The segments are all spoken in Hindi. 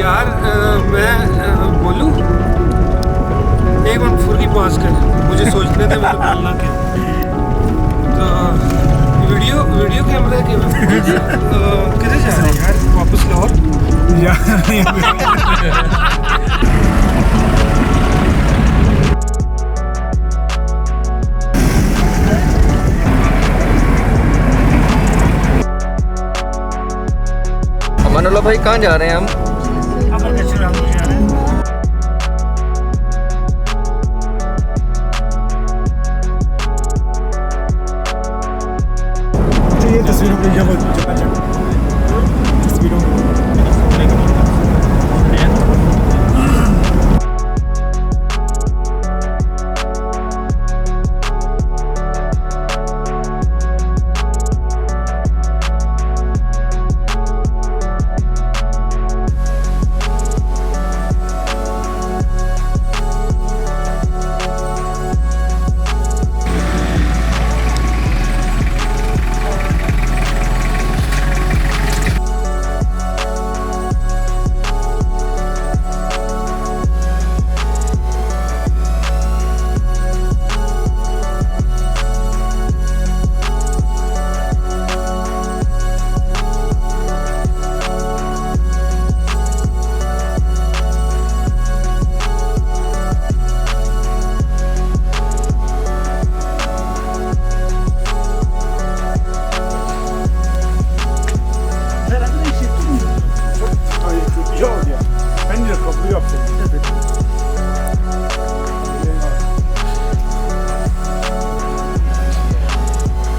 यार मैं बोलूँ एक मिनट फुर्की पॉज कर, मुझे सोचने दे मुझे बोलना क्या। तो वीडियो कैमरा के किधर जा रहे हैं यार, वापस लाहौर अमानुल्लाह भाई कहाँ जा रहे हैं हम? ये तस्वीरों को तस्वीरों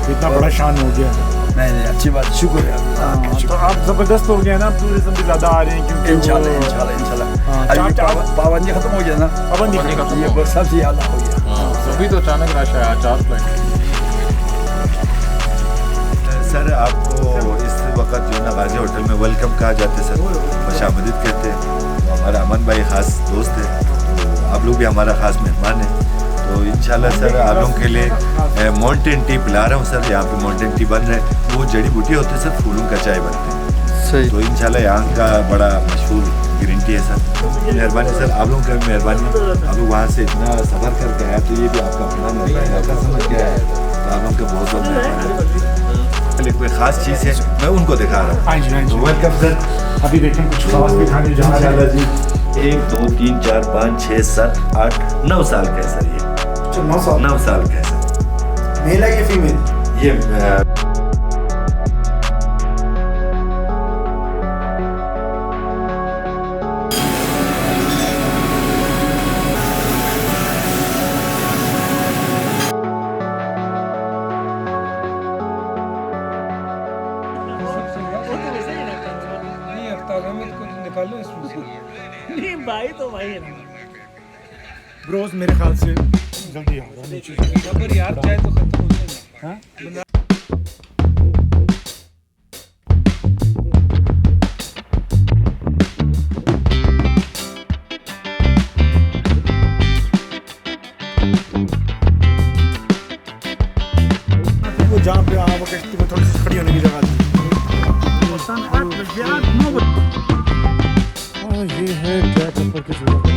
इतना बड़ा शान हो गया। नहीं अच्छी बात, शुक्र है। तो आप जबरदस्त हो गया ना, टूरिज्म भी ज्यादा आ रहे हैं क्योंकि इंशाल्लाह पाबंदी खत्म हो गया ना, पाबंदी खत्म ये बरसात से ज्यादा हो गया। अभी तो अचानक रश आया 4 फ्लाइट। सर आपको इस वक्त जो ना गाजी होटल में वेलकम कहा जाता है सर, खुशामदीद कहते हैं। तो हमारा अमन भाई ख़ास दोस्त है, तो आप लोग भी हमारा ख़ास मेहमान हैं। तो इंशाल्लाह सर आप लोगों के लिए माउंटेन टी पिला रहा हूँ सर। यहाँ पे माउंटेन टी बन रहा है, वो जड़ी बूटी होती है सर, फूलों का चाय बनते हैं। सही। तो इंशाल्लाह यहाँ का बड़ा मशहूर ग्रीन टी है सर। मेहरबानी सर, आप लोगों का भी मेहरबानी। आप लोग वहाँ से इतना सफ़र करके आया, तो ये भी आपका अपना नहीं है, आपका समझ के आया, तो आप लोगों का बहुत बहुत मेहरबानी। कोई ख़ास चीज़ है मैं उनको दिखा रहा हूँ। तो वेलकम सर। अभी देखें कुछ खास भी खाने जा रहे हैं जी। 1 2 3 4 5 6 7 8 9 साल का है सर ये। 9 साल का है सर। मेल है या फीमेल? ये निकालो इसमें से। नहीं भाई तो भाई है ना। ब्रोस मेरे ख्याल से जल्दी आओ नीचे। अगर यार चाहे तो खत्म हो जाएगा। हाँ? वो जहाँ पे वो कश्ती में थोड़ी सी खड़ी होने की जगह थी। ये है क्या चप्पल की जरूरत है।